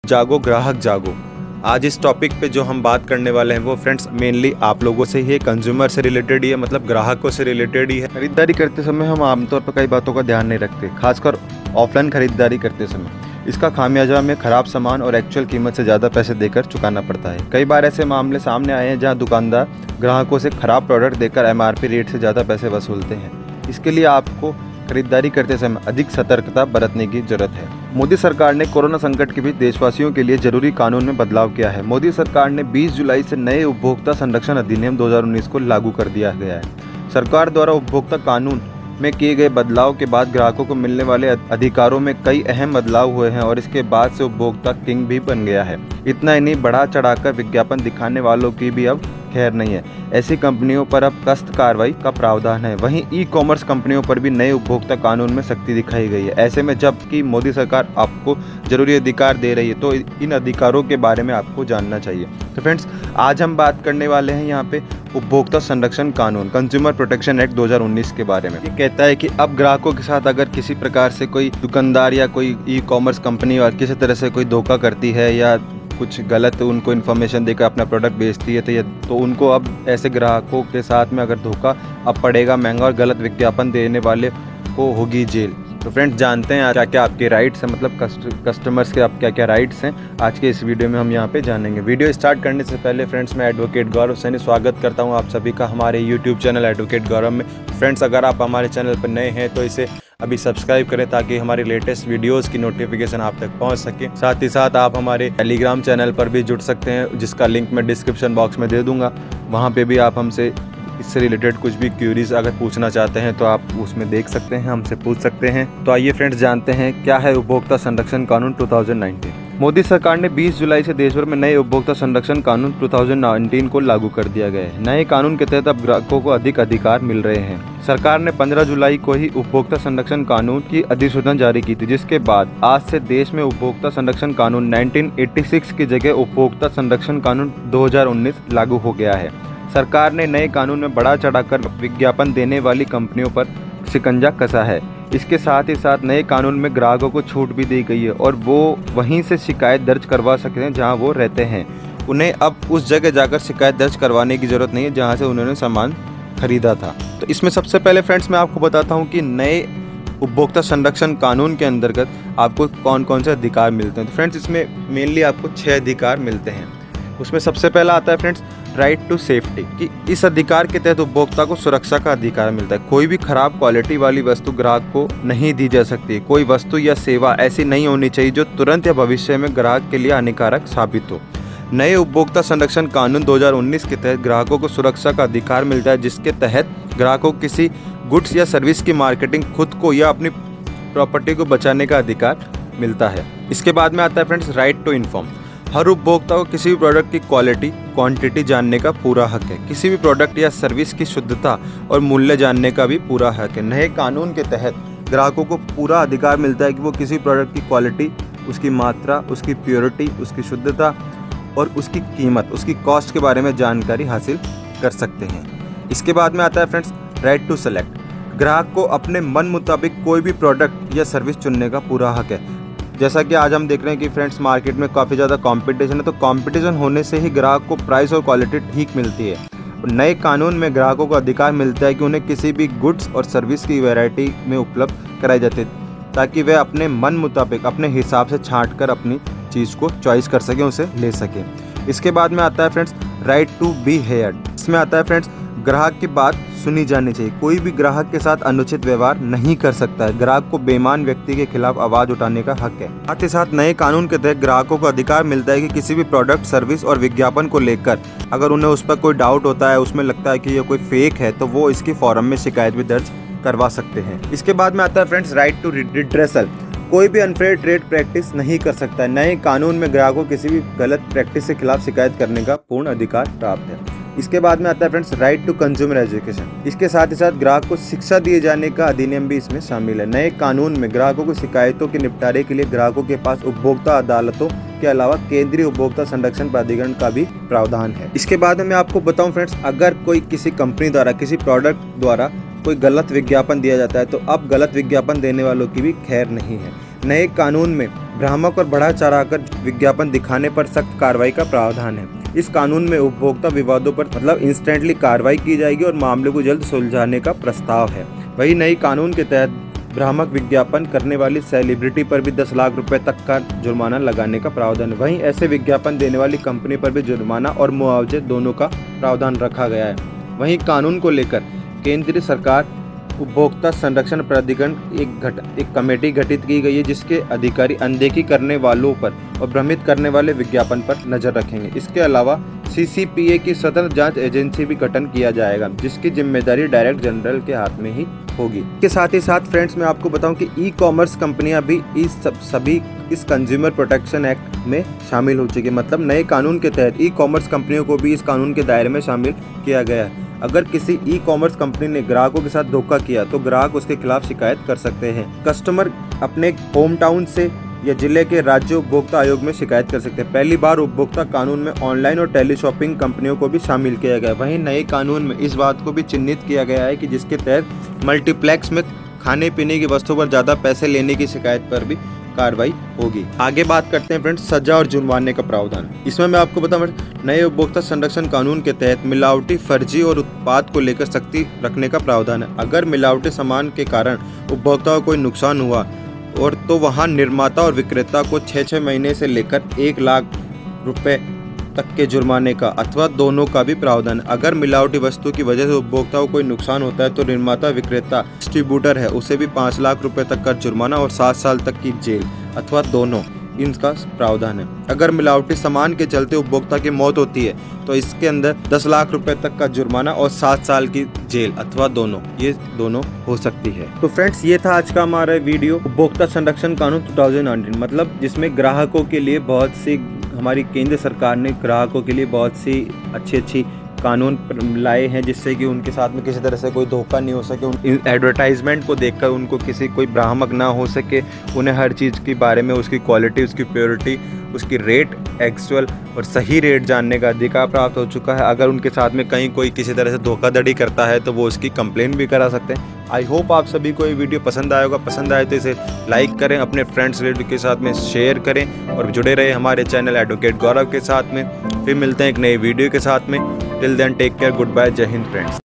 जागो ग्राहक जागो। आज इस टॉपिक पे जो हम बात करने वाले हैं वो फ्रेंड्स मेनली आप लोगों से ही है, कंज्यूमर से रिलेटेड ही है, मतलब ग्राहकों से रिलेटेड ही है। खरीदारी करते समय हम आमतौर पर कई बातों का ध्यान नहीं रखते, खासकर ऑफलाइन खरीदारी करते समय। इसका खामियाजा हमें खराब सामान और एक्चुअल कीमत से ज़्यादा पैसे देकर चुकाना पड़ता है। कई बार ऐसे मामले सामने आए हैं जहां दुकानदार ग्राहकों से खराब प्रोडक्ट देकर MRP रेट से ज़्यादा पैसे वसूलते हैं। इसके लिए आपको खरीदारी करते समय अधिक सतर्कता बरतने की जरूरत है। मोदी सरकार ने कोरोना संकट के बीच देशवासियों के लिए जरूरी कानून में बदलाव किया है। मोदी सरकार ने 20 जुलाई से नए उपभोक्ता संरक्षण अधिनियम 2019 को लागू कर दिया गया है। सरकार द्वारा उपभोक्ता कानून में किए गए बदलाव के बाद ग्राहकों को मिलने वाले अधिकारों में कई अहम बदलाव हुए हैं और इसके बाद से उपभोक्ता किंग भी बन गया है। इतना ही नहीं, बढ़ा चढ़ाकर विज्ञापन दिखाने वालों की भी अब खैर नहीं है। ऐसी कंपनियों पर अब सख्त कार्रवाई का प्रावधान है। वहीं ई-कॉमर्स कंपनियों पर भी नए उपभोक्ता कानून में सख्ती दिखाई गई है। ऐसे में जबकि मोदी सरकार आपको जरूरी अधिकार दे रही है तो इन अधिकारों के बारे में आपको जानना चाहिए। तो फ्रेंड्स, आज हम बात करने वाले हैं यहाँ पे उपभोक्ता संरक्षण कानून, कंज्यूमर प्रोटेक्शन एक्ट 2019 के बारे में। ये कहता है कि अब ग्राहकों के साथ अगर किसी प्रकार से कोई दुकानदार या कोई ई-कॉमर्स कंपनी और किसी तरह से कोई धोखा करती है या कुछ गलत उनको इन्फॉर्मेशन देकर अपना प्रोडक्ट बेचती है तो उनको अब ऐसे ग्राहकों के साथ में अगर धोखा अब पड़ेगा महंगा और गलत विज्ञापन देने वाले को होगी जेल। तो फ्रेंड्स, जानते हैं क्या क्या आपके राइट्स हैं, मतलब कस्टमर्स के आप क्या क्या राइट्स हैं। आज के इस वीडियो में हम यहाँ पे जानेंगे। वीडियो स्टार्ट करने से पहले फ्रेंड्स, मैं एडवोकेट गौरव सैनी स्वागत करता हूँ आप सभी का हमारे यूट्यूब चैनल एडवोकेट गौरव में। फ्रेंड्स, अगर आप हमारे चैनल पर नए हैं तो इसे अभी सब्सक्राइब करें ताकि हमारी लेटेस्ट वीडियोस की नोटिफिकेशन आप तक पहुंच सके। साथ ही साथ आप हमारे टेलीग्राम चैनल पर भी जुड़ सकते हैं, जिसका लिंक मैं डिस्क्रिप्शन बॉक्स में दे दूंगा। वहां पे भी आप हमसे इससे रिलेटेड कुछ भी क्यूरीज अगर पूछना चाहते हैं तो आप उसमें देख सकते हैं, हमसे पूछ सकते हैं। तो आइए फ्रेंड्स, जानते हैं क्या है उपभोक्ता संरक्षण कानून 2019। मोदी सरकार ने 20 जुलाई से देश भर में नए उपभोक्ता संरक्षण कानून 2019 को लागू कर दिया गया है। नए कानून के तहत अब ग्राहकों को अधिक अधिकार मिल रहे हैं। सरकार ने 15 जुलाई को ही उपभोक्ता संरक्षण कानून की अधिसूचना जारी की थी, जिसके बाद आज से देश में उपभोक्ता संरक्षण कानून 1986 की जगह उपभोक्ता संरक्षण कानून 2019 लागू हो गया है। सरकार ने नए कानून में बढ़ा चढ़ाकर विज्ञापन देने वाली कंपनियों पर शिकंजा कसा है। इसके साथ ही साथ नए कानून में ग्राहकों को छूट भी दी गई है और वो वहीं से शिकायत दर्ज करवा सकते हैं जहां वो रहते हैं। उन्हें अब उस जगह जाकर शिकायत दर्ज करवाने की ज़रूरत नहीं है जहां से उन्होंने सामान खरीदा था। तो इसमें सबसे पहले फ्रेंड्स मैं आपको बताता हूं कि नए उपभोक्ता संरक्षण कानून के अंतर्गत आपको कौन कौन से अधिकार मिलते हैं। तो फ्रेंड्स, इसमें मेनली आपको 6 अधिकार मिलते हैं। उसमें सबसे पहला आता है फ्रेंड्स राइट टू सेफ्टी, कि इस अधिकार के तहत उपभोक्ता को सुरक्षा का अधिकार मिलता है। कोई भी खराब क्वालिटी वाली वस्तु ग्राहक को नहीं दी जा सकती। कोई वस्तु या सेवा ऐसी नहीं होनी चाहिए जो तुरंत या भविष्य में ग्राहक के लिए हानिकारक साबित हो। नए उपभोक्ता संरक्षण कानून 2019 के तहत ग्राहकों को सुरक्षा का अधिकार मिलता है, जिसके तहत ग्राहकों को किसी गुड्स या सर्विस की मार्केटिंग, खुद को या अपनी प्रॉपर्टी को बचाने का अधिकार मिलता है। इसके बाद में आता है फ्रेंड्स राइट टू इन्फॉर्म। हर उपभोक्ता को किसी भी प्रोडक्ट की क्वालिटी, क्वांटिटी जानने का पूरा हक है। किसी भी प्रोडक्ट या सर्विस की शुद्धता और मूल्य जानने का भी पूरा हक है। नए कानून के तहत ग्राहकों को पूरा अधिकार मिलता है कि वो किसी प्रोडक्ट की क्वालिटी, उसकी मात्रा, उसकी प्योरिटी, उसकी शुद्धता और उसकी कीमत, उसकी कॉस्ट के बारे में जानकारी हासिल कर सकते हैं। इसके बाद में आता है फ्रेंड्स राइट टू सेलेक्ट। ग्राहक को अपने मन मुताबिक कोई भी प्रोडक्ट या सर्विस चुनने का पूरा हक है। जैसा कि आज हम देख रहे हैं कि फ्रेंड्स मार्केट में काफ़ी ज़्यादा कंपटीशन है, तो कंपटीशन होने से ही ग्राहक को प्राइस और क्वालिटी ठीक मिलती है। नए कानून में ग्राहकों को अधिकार मिलता है कि उन्हें किसी भी गुड्स और सर्विस की वैरायटी में उपलब्ध कराई जाती है, ताकि वे अपने मन मुताबिक अपने हिसाब से छांट कर अपनी चीज़ को चॉइस कर सकें, उसे ले सकें। इसके बाद में आता है friends right to be heard. इसमें आता है फ्रेंड्स ग्राहक की बात सुनी जानी चाहिए। कोई भी ग्राहक के साथ अनुचित व्यवहार नहीं कर सकता है। ग्राहक को बेईमान व्यक्ति के खिलाफ आवाज उठाने का हक है। साथ ही साथ नए कानून के तहत ग्राहकों को अधिकार मिलता है कि किसी भी प्रोडक्ट, सर्विस और विज्ञापन को लेकर अगर उन्हें उस पर कोई डाउट होता है, उसमें लगता है कि ये कोई फेक है, तो वो इसकी फॉरम में शिकायत भी दर्ज करवा सकते हैं। इसके बाद में आता है फ्रेंड्स राइट टू रिड्रेसल। कोई भी अनफेयर ट्रेड प्रैक्टिस नहीं कर सकता है। नए कानून में ग्राहकों को किसी भी गलत प्रैक्टिस के खिलाफ शिकायत करने का पूर्ण अधिकार प्राप्त है। इसके बाद में आता है friends right to consumer education. इसके साथ ही साथ ग्राहक को शिक्षा दिए जाने का अधिनियम भी इसमें शामिल है। नए कानून में ग्राहकों को शिकायतों के निपटारे के लिए ग्राहकों के पास उपभोक्ता अदालतों के अलावा केंद्रीय उपभोक्ता संरक्षण प्राधिकरण का भी प्रावधान है। इसके बाद में मैं आपको बताऊं फ्रेंड्स, अगर कोई किसी कंपनी द्वारा, किसी प्रोडक्ट द्वारा कोई गलत विज्ञापन दिया जाता है तो अब गलत विज्ञापन देने वालों की भी खैर नहीं है। नए कानून में भ्रामक और बढ़ा चढ़ाकर विज्ञापन दिखाने पर सख्त कार्रवाई का प्रावधान है। इस कानून में उपभोक्ता विवादों पर मतलब इंस्टेंटली कार्रवाई की जाएगी और मामले को जल्द सुलझाने का प्रस्ताव है। वही नई कानून के तहत भ्रामक विज्ञापन करने वाली सेलिब्रिटी पर भी 10 लाख रुपए तक का जुर्माना लगाने का प्रावधान है। वहीं ऐसे विज्ञापन देने वाली कंपनी पर भी जुर्माना और मुआवजे दोनों का प्रावधान रखा गया है। वहीं कानून को लेकर केंद्रीय सरकार उपभोक्ता संरक्षण प्राधिकरण एक कमेटी गठित की गई है, जिसके अधिकारी अनदेखी करने वालों पर और भ्रमित करने वाले विज्ञापन पर नजर रखेंगे। इसके अलावा CCPA की स्वतंत्र जांच एजेंसी भी गठन किया जाएगा, जिसकी जिम्मेदारी डायरेक्टर जनरल के हाथ में ही होगी। इसके साथ ही साथ फ्रेंड्स मैं आपको बताऊं कि ई-कॉमर्स कंपनियां भी इस कंज्यूमर प्रोटेक्शन एक्ट में शामिल हो चुकी है। मतलब नए कानून के तहत ई-कॉमर्स कंपनियों को भी इस कानून के दायरे में शामिल किया गया है। अगर किसी ई-कॉमर्स कंपनी ने ग्राहकों के साथ धोखा किया तो ग्राहक उसके खिलाफ शिकायत कर सकते हैं। कस्टमर अपने होम टाउन से या जिले के राज्य उपभोक्ता आयोग में शिकायत कर सकते हैं। पहली बार उपभोक्ता कानून में ऑनलाइन और टेली शॉपिंग कंपनियों को भी शामिल किया गया है। वहीं नए कानून में इस बात को भी चिन्हित किया गया है कि जिसके तहत मल्टीप्लेक्स में खाने पीने की वस्तुओं पर ज़्यादा पैसे लेने की शिकायत पर भी कार्रवाई होगी। आगे बात करते हैं फ्रेंड्स सजा और जुर्माने का प्रावधान। इसमें मैं आपको बताऊं नए उपभोक्ता संरक्षण कानून के तहत मिलावटी, फर्जी और उत्पाद को लेकर सख्ती रखने का प्रावधान है। अगर मिलावटी सामान के कारण उपभोक्ता को कोई नुकसान हुआ और तो वहां निर्माता और विक्रेता को 6 महीने से लेकर 1 लाख रुपए तक के जुर्माने का अथवा दोनों का भी प्रावधान। अगर मिलावटी वस्तु की वजह से उपभोक्ता को कोई नुकसान होता है तो निर्माता, विक्रेता, डिस्ट्रीब्यूटर है उसे भी 5 लाख रुपए तक का जुर्माना और 7 साल तक की जेल अथवा दोनों इनका प्रावधान है। अगर मिलावटी सामान के चलते उपभोक्ता की मौत होती है तो इसके अंदर 10 लाख रुपए तक का जुर्माना और 7 साल की जेल अथवा दोनों, ये दोनों हो सकती है। तो फ्रेंड्स ये था आज का हमारा वीडियो उपभोक्ता संरक्षण कानून 2019, मतलब जिसमें ग्राहकों के लिए बहुत सी हमारी केंद्र सरकार ने ग्राहकों के लिए बहुत सी अच्छी कानून लाए हैं, जिससे कि उनके साथ में किसी तरह से कोई धोखा नहीं हो सके, एडवर्टाइजमेंट को देखकर उनको कोई भ्रामक ना हो सके, उन्हें हर चीज़ के बारे में उसकी क्वालिटी, उसकी प्योरिटी, उसकी रेट, एक्चुअल और सही रेट जानने का अधिकार प्राप्त हो चुका है। अगर उनके साथ में कहीं कोई किसी तरह से धोखाधड़ी करता है तो वो उसकी कंप्लेंट भी करा सकते हैं। आई होप आप सभी को ये वीडियो पसंद आया होगा। पसंद आए तो इसे लाइक करें, अपने फ्रेंड्स रिलेटिव के साथ में शेयर करें और जुड़े रहे हमारे चैनल एडवोकेट गौरव के साथ में। फिर मिलते हैं एक नए वीडियो के साथ में। Till then take care, goodbye, जय हिंद फ्रेंड्स।